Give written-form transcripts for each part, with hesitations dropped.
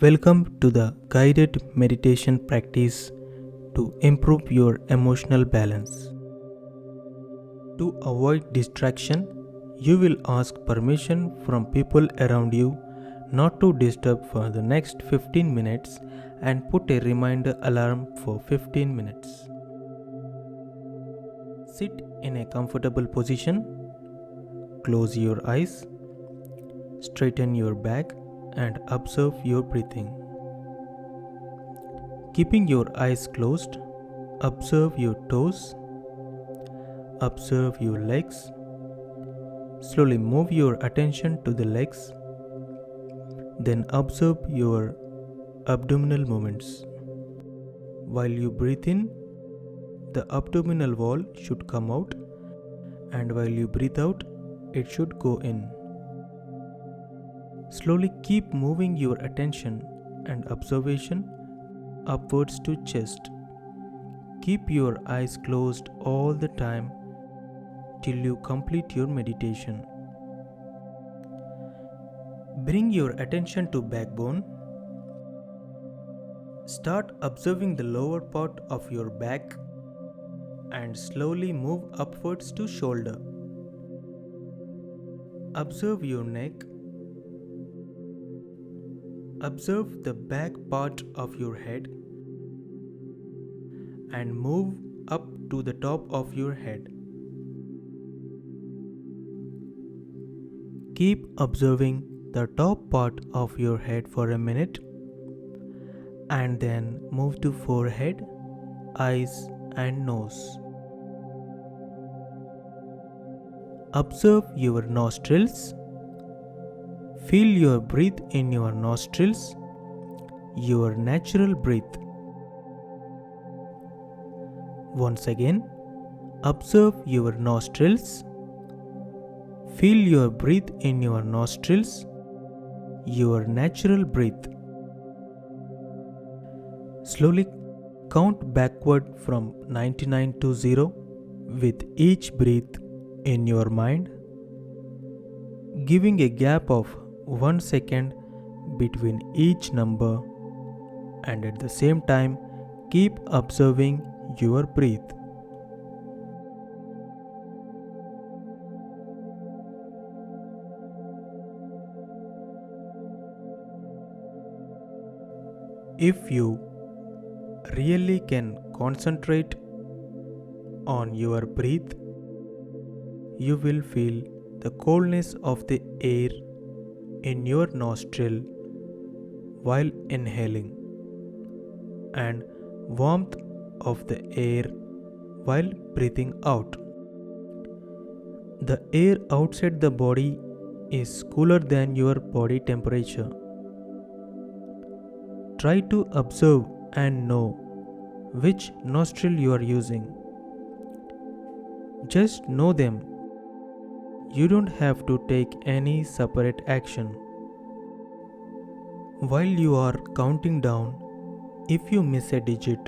Welcome to the guided meditation practice to improve your emotional balance. To avoid distraction, you will ask permission from people around you not to disturb for the next 15 minutes and put a reminder alarm for 15 minutes. Sit in a comfortable position, close your eyes, straighten your back, and observe your breathing. Keeping your eyes closed, observe your toes, observe your legs. Slowly move your attention to the legs, then observe your abdominal movements. While you breathe in, the abdominal wall should come out, and while you breathe out, it should go in. Slowly keep moving your attention and observation upwards to chest. Keep your eyes closed all the time till you complete your meditation. Bring your attention to backbone. Start observing the lower part of your back and slowly move upwards to shoulder. Observe your neck. Observe the back part of your head and move up to the top of your head. Keep observing the top part of your head for a minute and then move to forehead, eyes and nose. Observe your nostrils. Feel your breath in your nostrils, your natural breath. Once again, observe your nostrils. Feel your breath in your nostrils, your natural breath. Slowly count backward from 99 to 0 with each breath in your mind, giving a gap of 1 second between each number, and at the same time keep observing your breath. If you really can concentrate on your breath, you will feel the coldness of the air in your nostril while inhaling and warmth of the air while breathing out. The air outside the body is cooler than your body temperature. Try to observe and know which nostril you are using. Just know them. You don't have to take any separate action. While you are counting down, if you miss a digit,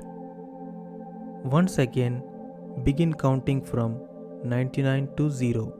once again begin counting from 99 to 0.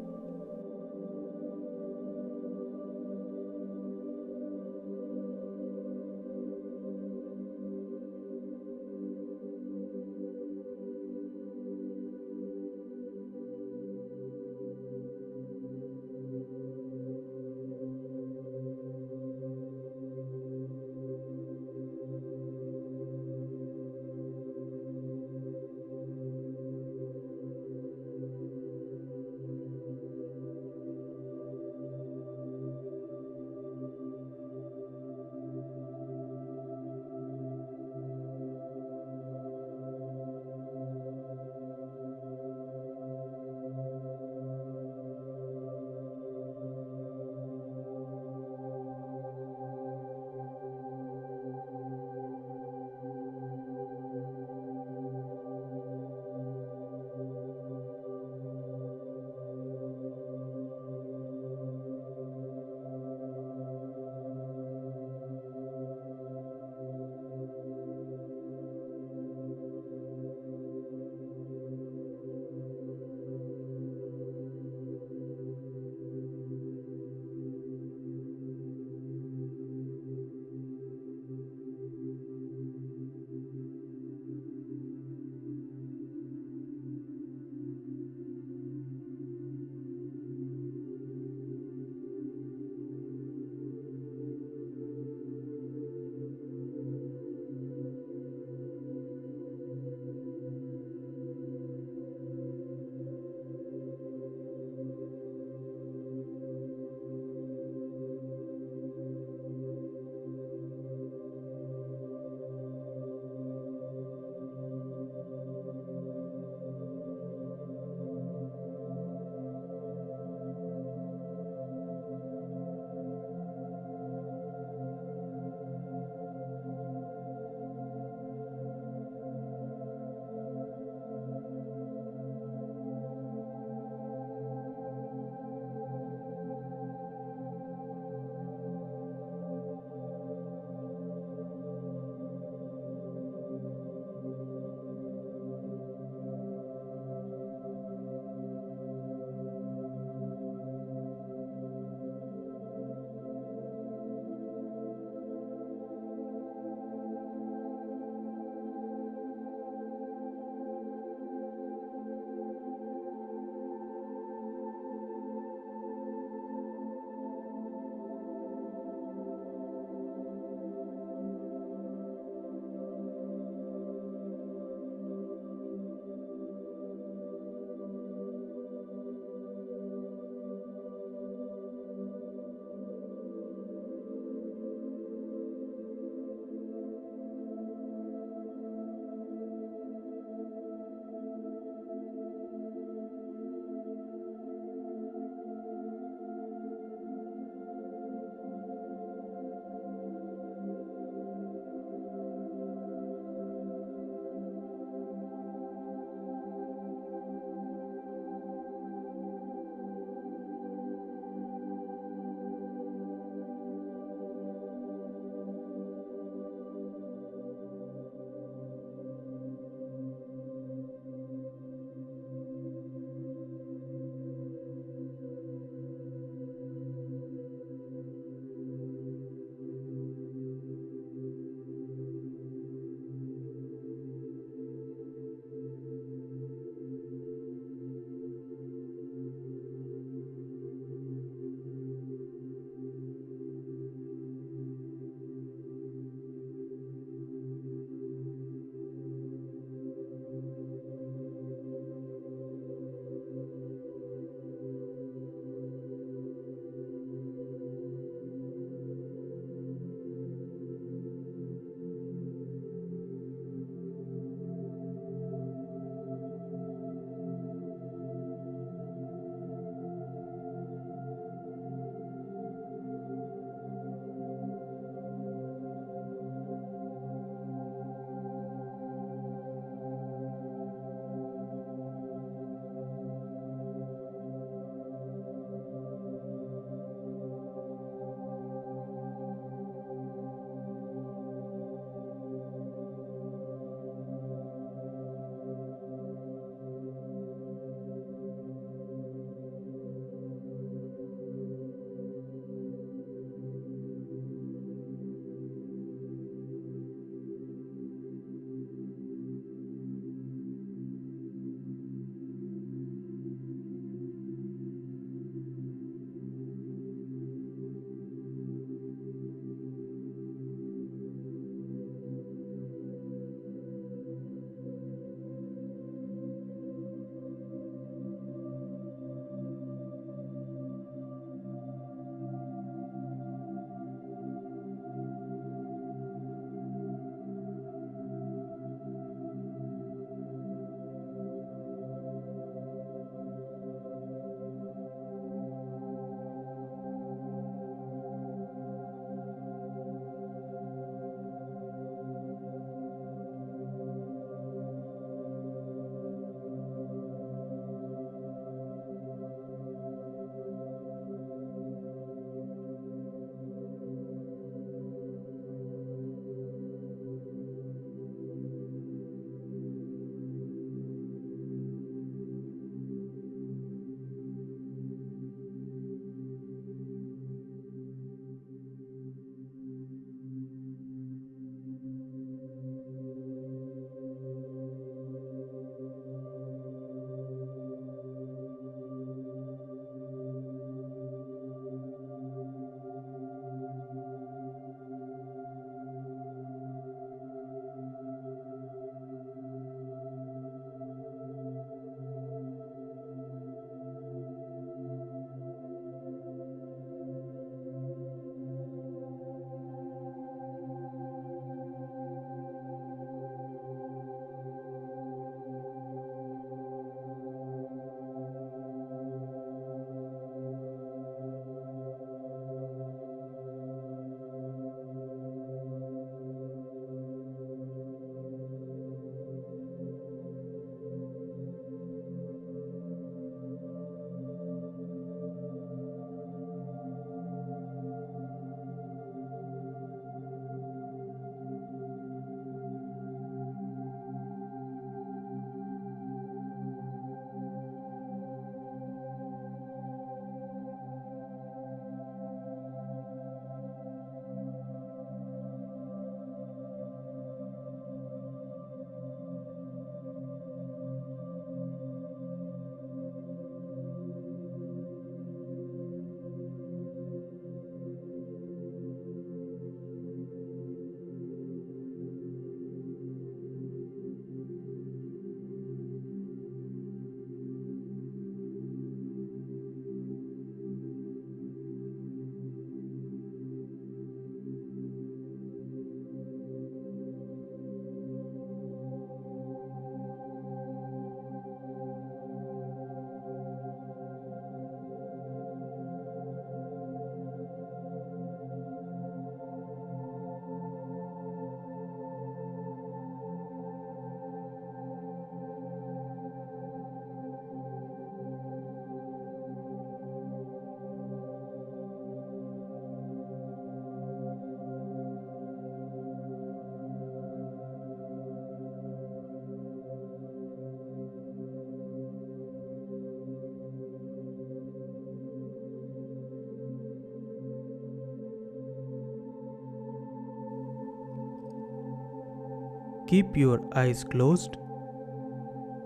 Keep your eyes closed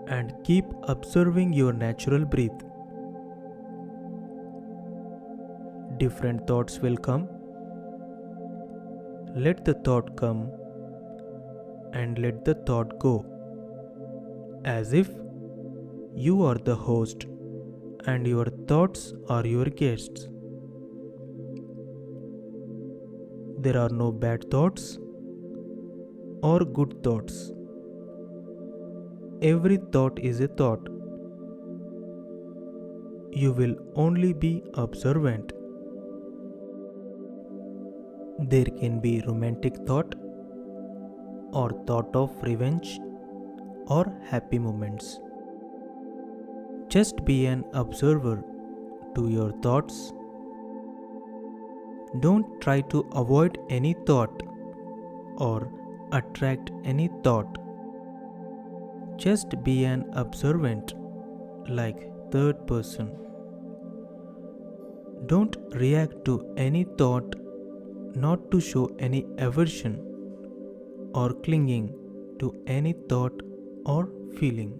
and keep observing your natural breath. Different thoughts will come. Let the thought come and let the thought go, as if you are the host and your thoughts are your guests. There are no bad thoughts or good thoughts. Every thought is a thought. You will only be observant. There can be romantic thought or thought of revenge or happy moments. Just be an observer to your thoughts. Don't try to avoid any thought or attract any thought. Just be an observant like third person. Don't react to any thought, not to show any aversion or clinging to any thought or feeling.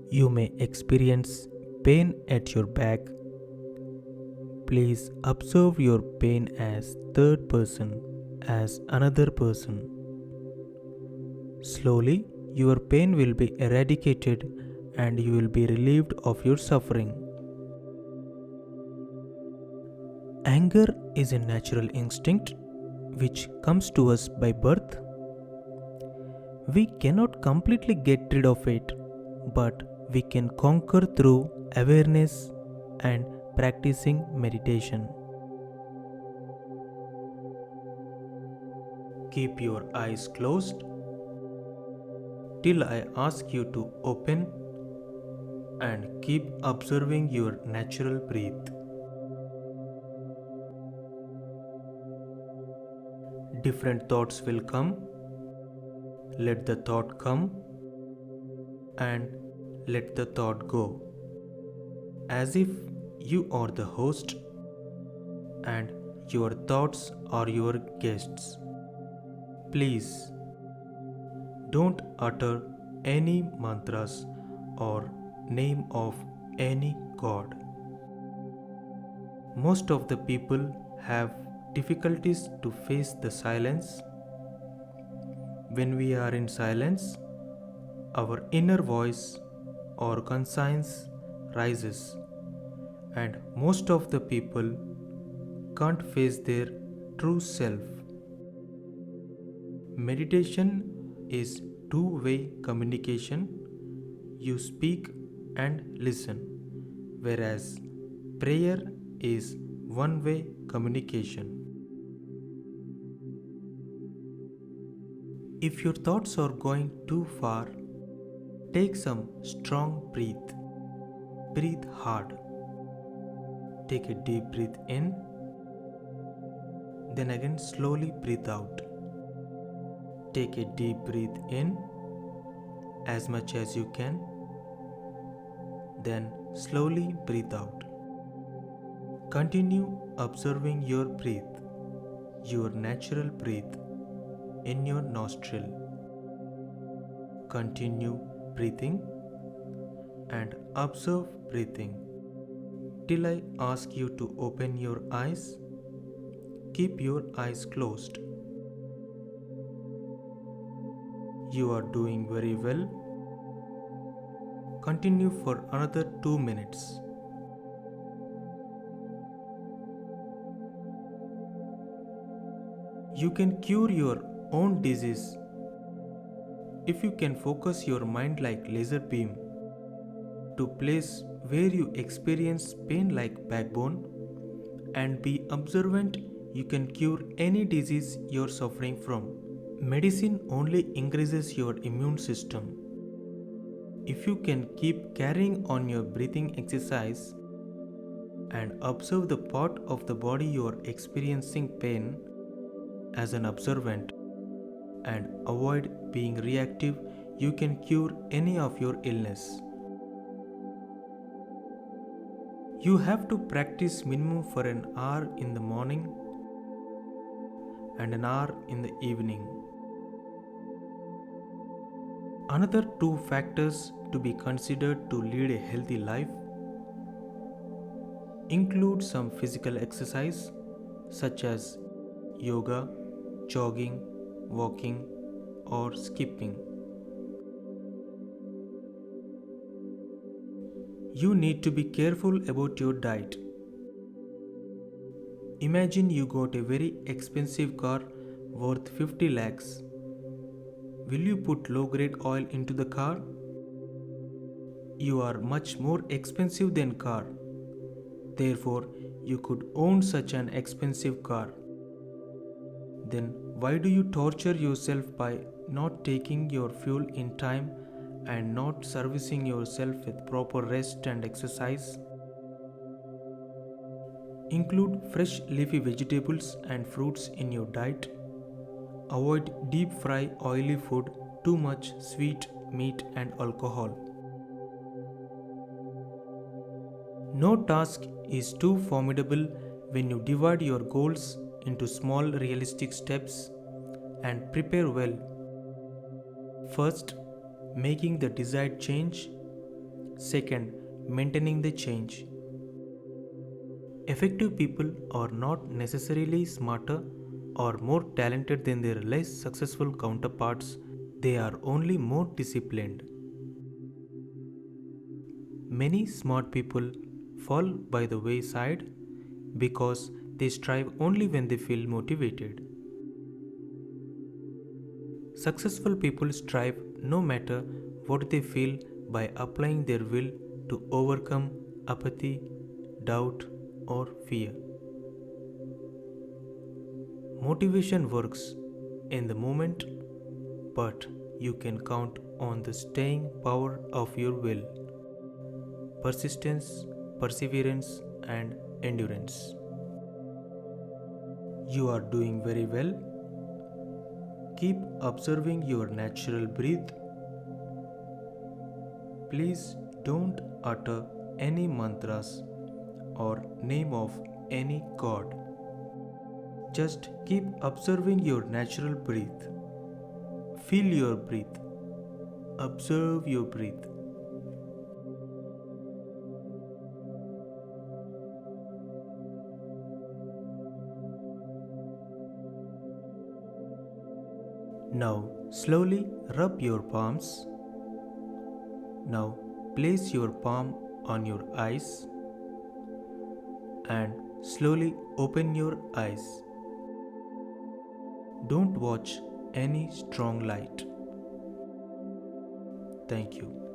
You may experience pain at your back. Please observe your pain as third person, as another person. Slowly, your pain will be eradicated and you will be relieved of your suffering. Anger is a natural instinct which comes to us by birth. We cannot completely get rid of it, but we can conquer through awareness and practicing meditation. Keep your eyes closed till I ask you to open and keep observing your natural breath. Different thoughts will come. Let the thought come and let the thought go, as if you are the host and your thoughts are your guests. Please don't utter any mantras or name of any god. Most of the people have difficulties to face the silence. When we are in silence, our inner voice or conscience rises, and most of the people can't face their true self. Meditation is two-way communication. You speak and listen, whereas prayer is one-way communication. If your thoughts are going too far, take some strong breath. Breathe hard. Take a deep breath in, then again slowly breathe out. Take a deep breath in as much as you can, then slowly breathe out. Continue observing your breath, your natural breath in your nostril. Continue breathing and observe breathing till I ask you to open your eyes. Keep your eyes closed. You are doing very well. Continue for another 2 minutes. You can cure your own disease if you can focus your mind like laser beam to place where you experience pain like backbone and be observant. You can cure any disease you're suffering from. Medicine only increases your immune system. If you can keep carrying on your breathing exercise and observe the part of the body you are experiencing pain as an observant and avoid being reactive, you can cure any of your illness. You have to practice minimum for an hour in the morning and an hour in the evening. Another two factors to be considered to lead a healthy life include some physical exercise such as yoga, jogging, walking, or skipping. You need to be careful about your diet. Imagine you got a very expensive car worth 50 lakhs. Will you put low grade oil into the car? You are much more expensive than car. Therefore, you could own such an expensive car. Then why do you torture yourself by not taking your fuel in time and not servicing yourself with proper rest and exercise? Include fresh leafy vegetables and fruits in your diet. Avoid deep fry oily food, too much sweet meat and alcohol. No task is too formidable when you divide your goals into small realistic steps and prepare well. First, making the desired change. Second, maintaining the change. Effective people are not necessarily smarter or more talented than their less successful counterparts, they are only more disciplined. Many smart people fall by the wayside because they strive only when they feel motivated. Successful people strive no matter what they feel by applying their will to overcome apathy, doubt, or fear. Motivation works in the moment, but you can count on the staying power of your will, persistence, perseverance, and endurance. You are doing very well. Keep observing your natural breath. Please don't utter any mantras or name of any god. Just keep observing your natural breath. Feel your breath. Observe your breath. Now slowly rub your palms. Now place your palm on your eyes and slowly open your eyes. Don't watch any strong light. Thank you.